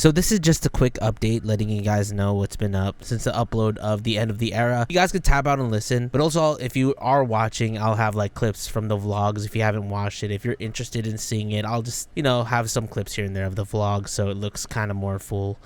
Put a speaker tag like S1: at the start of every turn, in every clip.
S1: So this is just a quick update letting you guys know what's been up since the upload of the end of the era. You guys can tab out and listen, but also if you are watching, I'll have like clips from the vlogs if you haven't watched it. If you're interested in seeing it, I'll just, you know, have some clips here and there of the vlog so it looks kind of more full.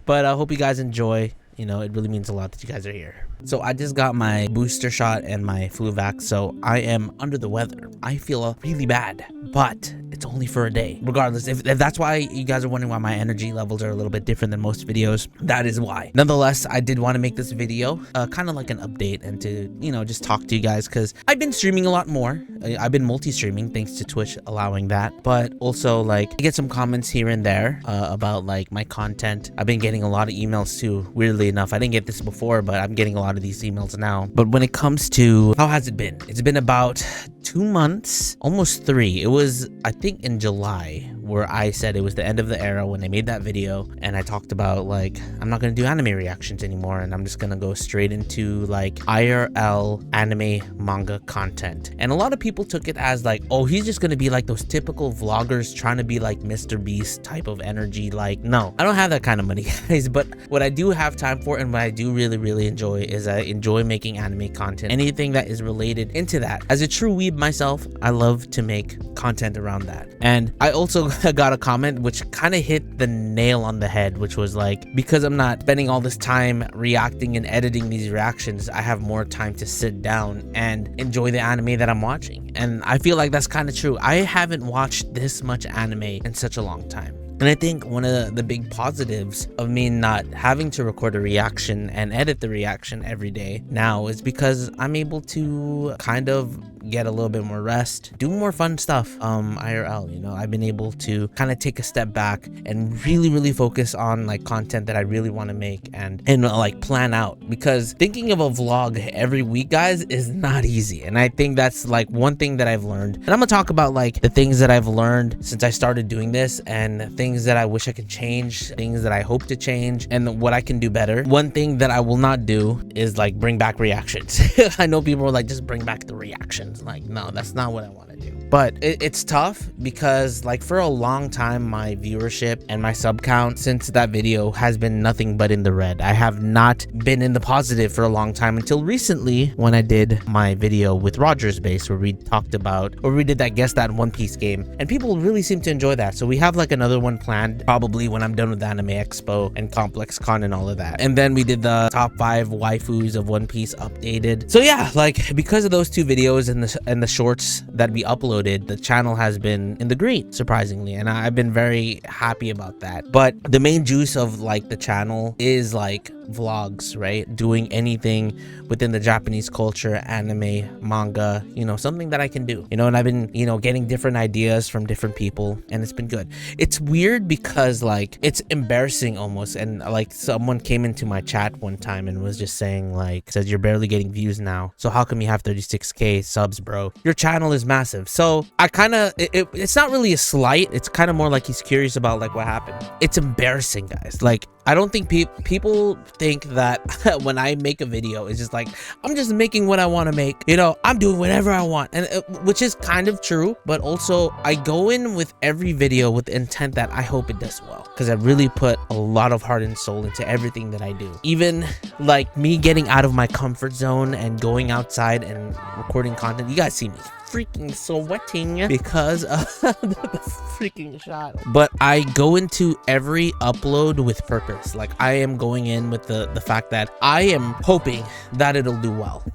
S1: But I hope you guys enjoy. You know, it really means a lot that you guys are here. So I just got my booster shot and my flu vax, so I am under the weather. I feel really bad, but it's only for a day. Regardless, if that's why you guys are wondering why my energy levels are a little bit different than most videos, that is why. Nonetheless, I did want to make this video kind of like an update and to, you know, just talk to you guys because I've been streaming a lot more. I've been multi-streaming thanks to Twitch allowing that, but also like I get some comments here and there about like my content. I've been getting a lot of emails too, weirdly enough. I didn't get this before, but I'm getting a lot of these emails now. But when it comes to how has it been, it's been about 2 months, almost 3. It was, I think, in July where I said it was the end of the era when I made that video, and I talked about like I'm not gonna do anime reactions anymore and I'm just gonna go straight into like IRL anime manga content. And a lot of people took it as like, oh, he's just gonna be like those typical vloggers trying to be like Mr. Beast type of energy. Like, no, I don't have that kind of money, guys. But what I do have time for and what I do really enjoy is I enjoy making anime content, anything that is related into that. As a true weeb myself, I love to make content around that. And I also got a comment which kind of hit the nail on the head, which was like, because I'm not spending all this time reacting and editing these reactions, I have more time to sit down and enjoy the anime that I'm watching. And I feel like that's kind of true. I haven't watched this much anime in such a long time. And I think one of the big positives of me not having to record a reaction and edit the reaction every day now is because I'm able to kind of get a little bit more rest, do more fun stuff IRL. You know, I've been able to kind of take a step back and really focus on like content that I really want to make and like plan out, because thinking of a vlog every week, guys, is not easy. And I think that's like one thing that I've learned, and I'm gonna talk about like the things that I've learned since I started doing this and things that I wish I could change, things that I hope to change, and what I can do better. One thing that I will not do is like bring back reactions. I know people are like, just bring back the reactions. Like, no, that's not what I want to do. But it's tough because like for a long time my viewership and my sub count since that video has been nothing but in the red. I have not been in the positive for a long time until recently when I did my video with Roger's Base where we talked about, or we did that Guess That One Piece game, and people really seem to enjoy that. So we have like another one planned probably when I'm done with Anime Expo and Complex Con and all of that. And then we did the top 5 waifus of One Piece updated. So yeah, like because of those 2 videos and the shorts that we uploaded, the channel has been in the green, surprisingly, and I've been very happy about that. But the main juice of like the channel is like vlogs, right? Doing anything within the Japanese culture, anime, manga, you know, something that I can do, you know. And I've been, you know, getting different ideas from different people, and it's been good. It's weird because like it's embarrassing almost, and like someone came into my chat one time and was just saying like, says you're barely getting views now, so how come you have 36k subs, bro? Your channel is massive. So I kind of it's not really a slight, it's kind of more like he's curious about like what happened. It's embarrassing, guys. Like I don't think people think that when I make a video, it's just like, I'm just making what I want to make. You know, I'm doing whatever I want. And which is kind of true. But also, I go in with every video with the intent that I hope it does well. Because I really put a lot of heart and soul into everything that I do. Even like me getting out of my comfort zone and going outside and recording content. You guys see me freaking sweating because of the freaking shot. But I go into every upload with purpose. Like I am going in with the fact that I am hoping that it'll do well.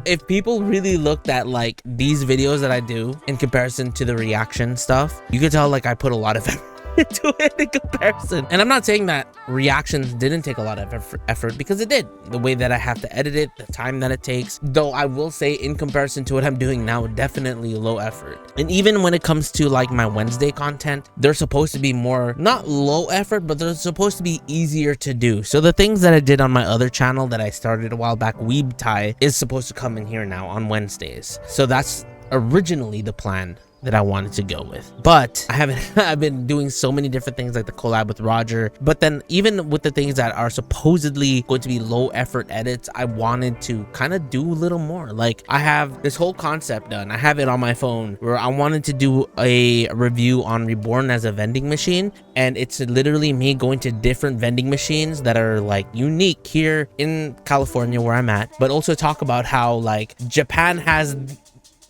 S1: If people really looked at like these videos that I do in comparison to the reaction stuff, you could tell like I put a lot of effort into it in comparison. And I'm not saying that reactions didn't take a lot of effort, because it did. The way that I have to edit it, the time that it takes, though I will say in comparison to what I'm doing now, definitely low effort. And even when it comes to like my Wednesday content, they're supposed to be more, not low effort, but they're supposed to be easier to do. So the things that I did on my other channel that I started a while back, Weeb Tie, is supposed to come in here now on Wednesdays. So that's originally the plan that I wanted to go with. But I haven't I've been doing so many different things, like the collab with Roger, but then even with the things that are supposedly going to be low effort edits, I wanted to kind of do a little more. Like, I have this whole concept done, I have it on my phone, where I wanted to do a review on Reborn as a vending machine, and it's literally me going to different vending machines that are like unique here in California where I'm at, but also talk about how like Japan has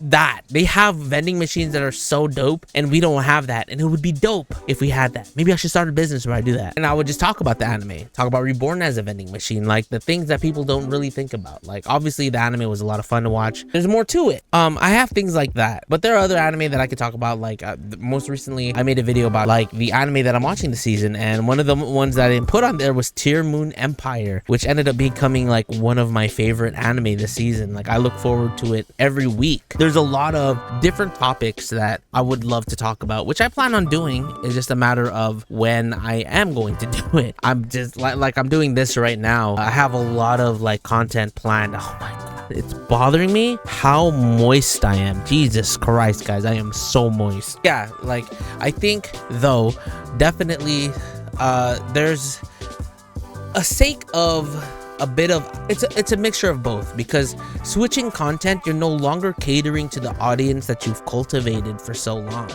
S1: that. They have vending machines that are so dope, and we don't have that, and it would be dope if we had that. Maybe I should start a business where I do that, and I would just talk about the anime, talk about Reborn as a vending machine, like the things that people don't really think about. Like, obviously the anime was a lot of fun to watch, there's more to it. I have things like that, but there are other anime that I could talk about. Like most recently I made a video about like the anime that I'm watching this season, and one of the ones that I didn't put on there was Tear Moon Empire, which ended up becoming like one of my favorite anime this season. Like, I look forward to it every week. There's a lot of different topics that I would love to talk about, which I plan on doing. It's just a matter of when I am going to do it. I'm just like I'm doing this right now. I have a lot of like content planned. Oh my god, it's bothering me how moist I am. Jesus Christ, guys, I am so moist. Yeah, like I think though definitely there's a sake of a bit of it's a mixture of both, because switching content, you're no longer catering to the audience that you've cultivated for so long.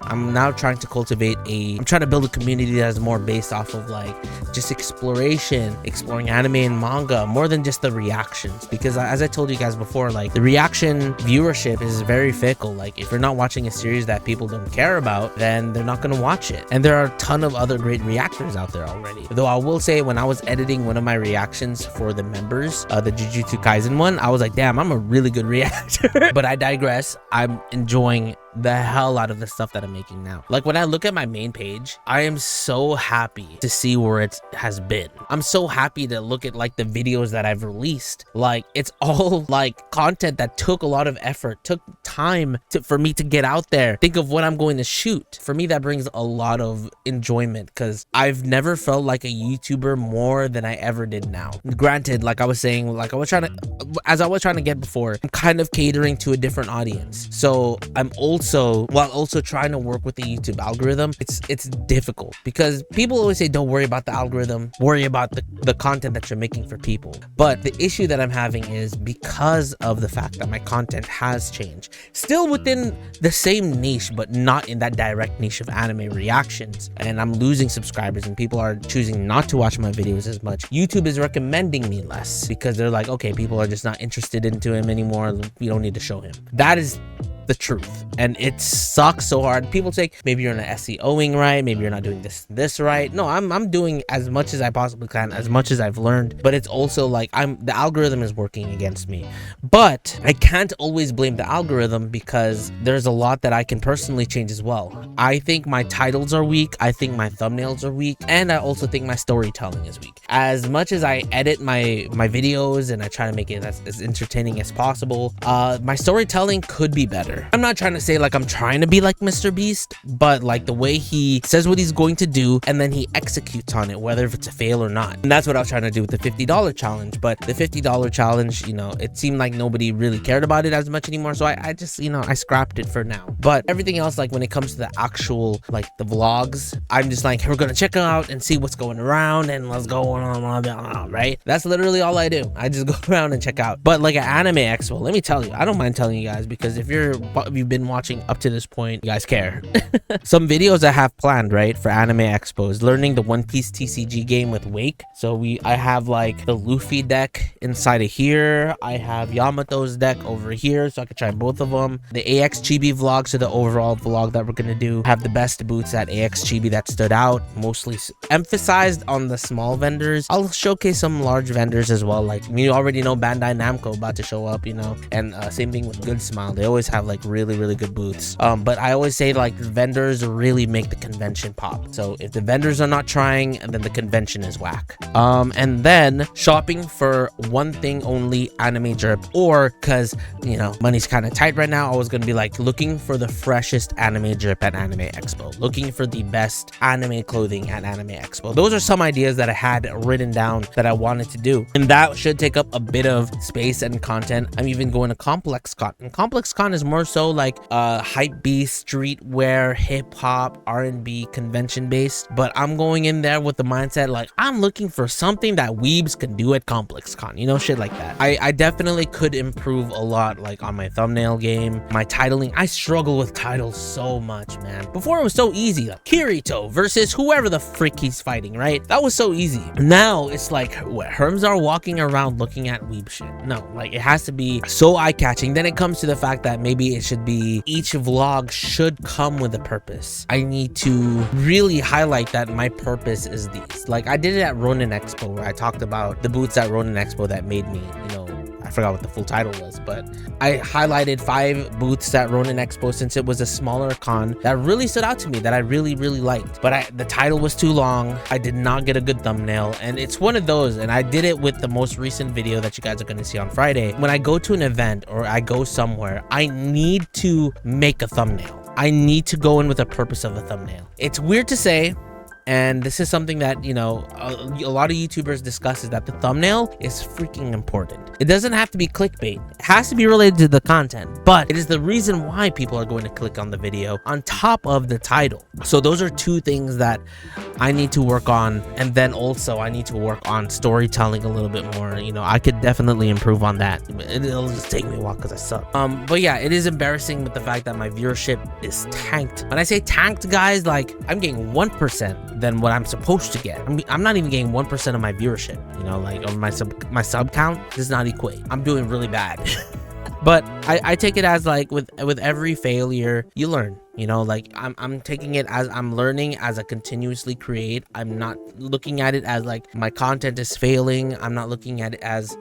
S1: I'm now trying to cultivate I'm trying to build a community that is more based off of like just exploration, exploring anime and manga, more than just the reactions. Because as I told you guys before, like the reaction viewership is very fickle. Like, if you're not watching a series that people don't care about, then they're not going to watch it. And there are a ton of other great reactors out there already. Though I will say, when I was editing one of my reactions for the members, the Jujutsu Kaisen one, I was like, damn, I'm a really good reactor. But I digress. I'm enjoying the hell out of the stuff that I'm making now. Like, when I look at my main page, I am so happy to see where it has been. I'm so happy to look at like the videos that I've released. Like, it's all like content that took a lot of effort, took time for me to get out there, think of what I'm going to shoot. For me, that brings a lot of enjoyment, because I've never felt like a YouTuber more than I ever did now. Granted, like I was saying, like I was trying to get before, I'm kind of catering to a different audience. So I'm while also trying to work with the YouTube algorithm, it's difficult, because people always say don't worry about the algorithm, worry about the content that you're making for people. But the issue that I'm having is, because of the fact that my content has changed, still within the same niche but not in that direct niche of anime reactions, and I'm losing subscribers and people are choosing not to watch my videos as much. YouTube is recommending me less, because they're like, okay, people are just not interested into him anymore, we don't need to show him. That is the truth, and it sucks so hard. People say maybe you're not SEOing right, maybe you're not doing this right. No, I'm doing as much as I possibly can, as much as I've learned, but it's also like the algorithm is working against me. But I can't always blame the algorithm, because there's a lot that I can personally change as well. I think my titles are weak, I think my thumbnails are weak, and I also think my storytelling is weak. As much as I edit my videos and I try to make it as entertaining as possible, my storytelling could be better. I'm not trying to say like I'm trying to be like Mr. Beast, but like the way he says what he's going to do and then he executes on it, whether if it's a fail or not. And that's what I was trying to do with the $50 challenge. But the $50 challenge, you know, it seemed like nobody really cared about it as much anymore, so I just, you know, I scrapped it for now. But everything else, like when it comes to the actual like the vlogs, I'm just like, we're gonna check them out and see what's going around and let's go on, right? That's literally all I do. I just go around and check out. But like an anime expo, let me tell you, I don't mind telling you guys, because if you've been watching up to this point, you guys care. Some videos I have planned, right, for anime expos: learning the One Piece TCG game with Wake. So I have like the Luffy deck inside of here, I have Yamato's deck over here, so I could try both of them. The AX Chibi vlog, so the overall vlog that we're gonna do, have the best boots at AX Chibi that stood out, mostly emphasized on the small vendors. I'll showcase some large vendors as well, like you already know Bandai Namco about to show up, you know, and same thing with Good Smile. They always have like really good booths. But I always say like vendors really make the convention pop. So if the vendors are not trying, then the convention is whack. And then shopping for one thing only, anime drip, or because, you know, money's kind of tight right now, I was gonna be like looking for the freshest anime drip at Anime Expo, looking for the best anime clothing at Anime Expo. Those are some ideas that I had written down that I wanted to do, and that should take up a bit of space and content. I'm even going to Complex Con, and Complex Con is more more so like hype beast, streetwear, hip-hop, R&B, convention based, but I'm going in there with the mindset like I'm looking for something that weebs can do at ComplexCon, you know, shit like that. I definitely could improve a lot, like on my thumbnail game, my titling. I struggle with titles so much, man. Before it was so easy, like Kirito versus whoever the frick he's fighting, right? That was so easy. Now it's like, what, HERMSAUR walking around looking at weeb shit? No, like it has to be so eye-catching. Then it comes to the fact that maybe it should be, each vlog should come with a purpose. I need to really highlight that my purpose is these. Like I did it at Ronin Expo, where I talked about the boots at Ronin Expo that made me, you know, I forgot what the full title was, but I highlighted 5 booths at Ronin Expo since it was a smaller con that really stood out to me, that I really liked. But the title was too long. I did not get a good thumbnail, and it's one of those, and I did it with the most recent video that you guys are going to see on Friday. When I go to an event or I go somewhere, I need to make a thumbnail. I need to go in with a purpose of a thumbnail. It's weird to say, and this is something that, you know, a lot of YouTubers discuss, is that the thumbnail is freaking important. It doesn't have to be clickbait. It has to be related to the content, but it is the reason why people are going to click on the video on top of the title. So those are 2 things that I need to work on. And then also I need to work on storytelling a little bit more. You know, I could definitely improve on that. It'll just take me a while because I suck. But yeah, it is embarrassing with the fact that my viewership is tanked. When I say tanked, guys, like I'm getting 1% than what I'm supposed to get. I'm not even getting 1% of my viewership, you know, like of my sub count does not equate. I'm doing really bad. But I take it as like with every failure you learn, you know, like I'm taking it as I'm learning as I continuously create. I'm not looking at it as like my content is failing. I'm not looking at it as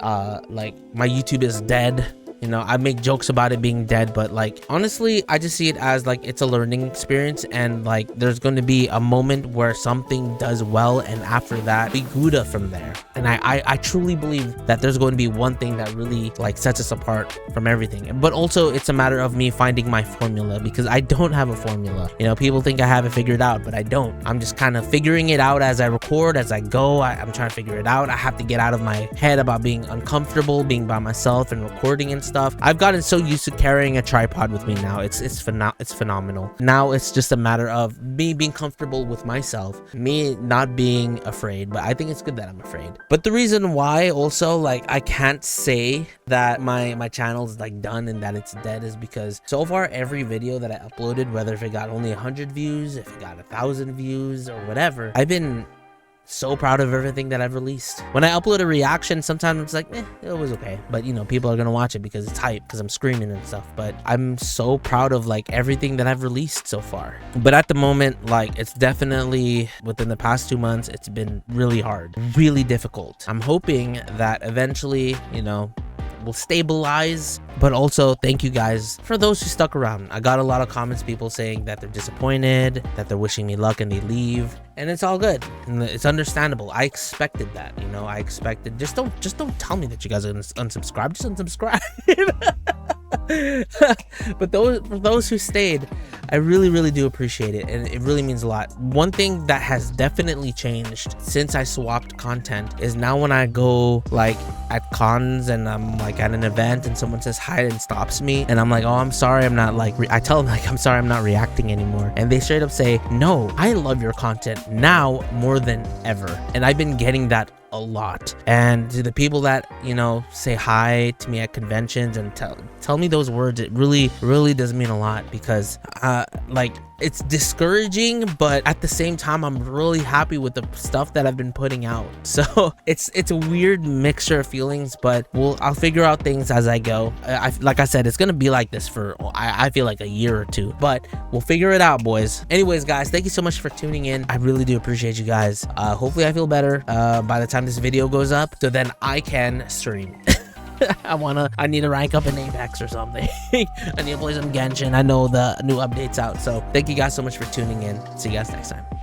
S1: like my YouTube is dead. You know, I make jokes about it being dead, but like honestly, I just see it as like it's a learning experience, and like there's going to be a moment where something does well, and after that we Gouda from there. And I truly believe that there's going to be one thing that really like sets us apart from everything. But also it's a matter of me finding my formula, because I don't have a formula. You know, people think I have it figured out, but I don't. I'm just kind of figuring it out as I record, as I go. I'm trying to figure it out. I have to get out of my head about being uncomfortable, being by myself and recording and stuff. I've gotten so used to carrying a tripod with me now. It's phenomenal. Now it's just a matter of me being comfortable with myself, me not being afraid. But I think it's good that I'm afraid. But the reason why also like I can't say that my channel is like done and that it's dead is because so far every video that I uploaded, whether if it got only 100 views, if it got 1,000 views or whatever, I've been so proud of everything that I've released. When I upload a reaction, sometimes it's like, it was okay. But you know, people are gonna watch it because it's hype, because I'm screaming and stuff. But I'm so proud of like everything that I've released so far. But at the moment, like it's definitely within the past 2 months, it's been really hard, really difficult. I'm hoping that eventually, you know, will stabilize. But also thank you guys for those who stuck around. I got a lot of comments, people saying that they're disappointed, that they're wishing me luck and they leave, and it's all good and it's understandable. I expected that, you know. I expected, just don't tell me that you guys are gonna unsubscribe. Just unsubscribe. But for those who stayed, I really do appreciate it, and it really means a lot. One thing that has definitely changed since I swapped content is now when I go like at cons and I'm like at an event and someone says hi and stops me and I'm like, oh, I'm sorry, I'm not like I tell them like, I'm sorry, I'm not reacting anymore, and they straight up say, no, I love your content now more than ever. And I've been getting that a lot. And to the people that, you know, say hi to me at conventions and tell me those words, it really does mean a lot, because like it's discouraging, but at the same time I'm really happy with the stuff that I've been putting out. So it's a weird mixture of feelings, but I'll figure out things as I go. Like I said, it's gonna be like this for I feel like a year or two, but we'll figure it out, boys. Anyways, guys, thank you so much for tuning in. I really do appreciate you guys. Hopefully I feel better by the time this video goes up, so then I can stream. I need to rank up in Apex or something. I need to play some Genshin. I know the new update's out. So thank you guys so much for tuning in. See you guys next time.